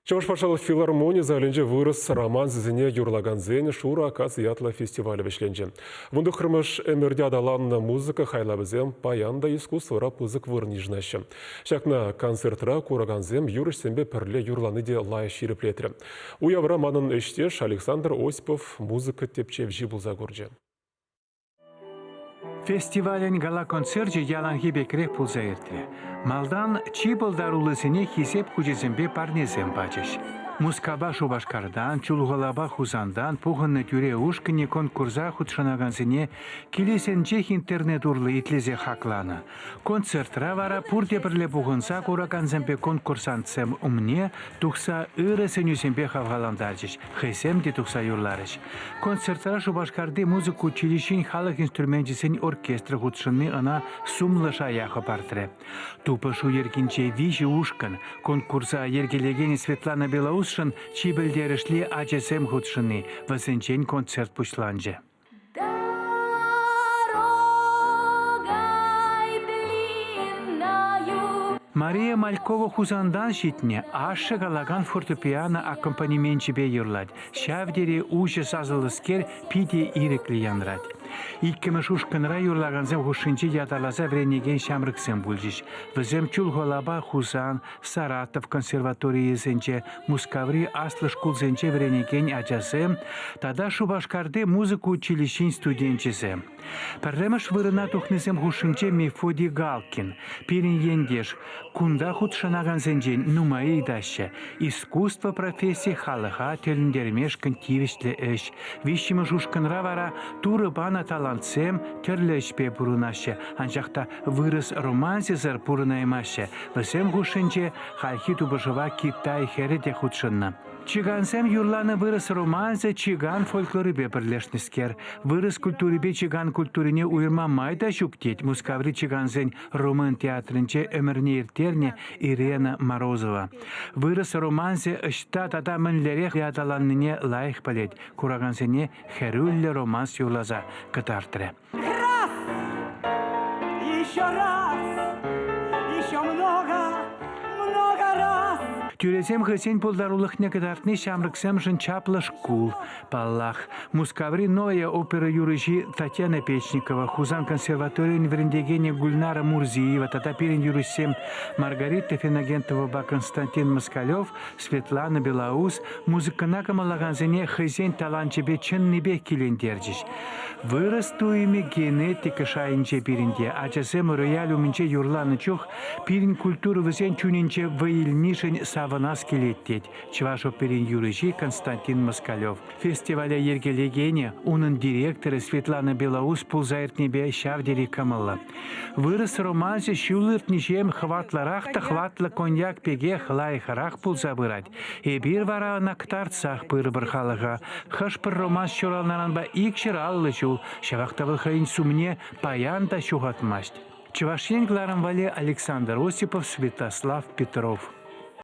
Чаваш пашалық филармония залінже вырыс роман зізіне юрлаган зен шура аказ ятла фестивалі вешленже. Вунды хырмыш эмерде адаланна музыка хайлабызем паянда искусствора пызык вырнижнашы. Шакна концертра кураганзем юрышсембе пірле юрланы де лай ширеплетірі. Уявра манын эштеш Александр Осипов музыка тепчев жибылза көрже. Фестивален гала-концерте яланги бекрек пулза эртілі. Малдан чибылдарулысыне хисеп хүчесембе парнезем бачыш. Мускаба шубашкардан, чулғалаба хузандан, пуғынны тюре ушкыне конкурса худшанагансыне келесен чех интернет урлы итлезе хакланы. Концертра вара пурде бірле пуғынса куракансембе конкурсантсем умне тухса ырысынюсембе хавгаландарчыш, хэсем де тухса юрларыш. Концертра шубашкарды музыку училищен халық инструментисен оркестр худшыны ана сумлыша яхы партре. Тупышу еркинче виші ушкын, конкурса ергелегені Светлана Белоус чибілдерішлі ачесем худшыны, васенчен концерт пушланжы. Мария Малькова хузандан шитне ашы галаган фортепиано аккомпанементчебе юрлать. Шавдере ужы сазылыскер пиде ирекли янрать. Иккеме шушкынра юрлаганзем хушинче яталаса вренеген шамрыксем бульжиш. Візем чулголаба хузан, Саратов консерваториесенче, Мускаври аслы шкулзенче вренеген ачасем, тада Шубашкарды музыку училищен студенчесем. Пәрремеш вырына тухнесем хушинче Мефодий Галкин, пирин ендеш, кунда худшанаганзенчен нумаи даще, искусство профессии халыха теліндермеш контивишле эш, вишчиме шушкынра вара туры бана талантсем терлешпе пурынаще, анчақта вырыс романсизер пурынаймаще, высем хушинче халхи тубышыва Китай хереде худшынна. Чигансем юрланы вырыс романсы чиган фольклорыбе бірлешніскер. Вырыс культурыбе чиган культурине уйырма майда жүктет. Мускаври чиганзен роман театрынче өмірне ертерне Ирена Морозова. Вырыс романсы ышта тата мінлерех яталанныне лайық палет. Курагансене херулле романс юрлаза кытартыры. Раз! Еще раз! Еще много раз! Тюрезем хысен пулдарулыхне кыдартны шамрыксем жын чаплы шкул. Паллах. Мускаври новая опера юрыжи Татьяна Печникова, хузан консерватория врендегене Гульнара Мурзиева, татапирин юрысем Маргарита Фенагентова, Константин Москалев, Светлана Белоус, музыкана камалаганзене хысен таланчебе чынныбе килендерджиш. Вырос туйми генетика шайынче пиринде, ачасем рояль уминче юрланы чух, пирин культуры вызен чунинче ваильнишен саванас келеттет. Чевашо пирин юрыжи Константин Москалев. Фестиваля ергелегене унын директоры Светлана Белоус пулзаертнебе шавдери камалла. Вырос романсе шулыртнишем хватларахта хватла коньяк пеге хлайхарах пулзабырать. Эбир вара нактарцах пырбыр халыға. Хашпыр романс чоралнаранба икшер аллычу, шавақтавыл хайын сумне паянда шуғатмасть. Чевашен гларам вале Александр Осипов, Святослав Петров.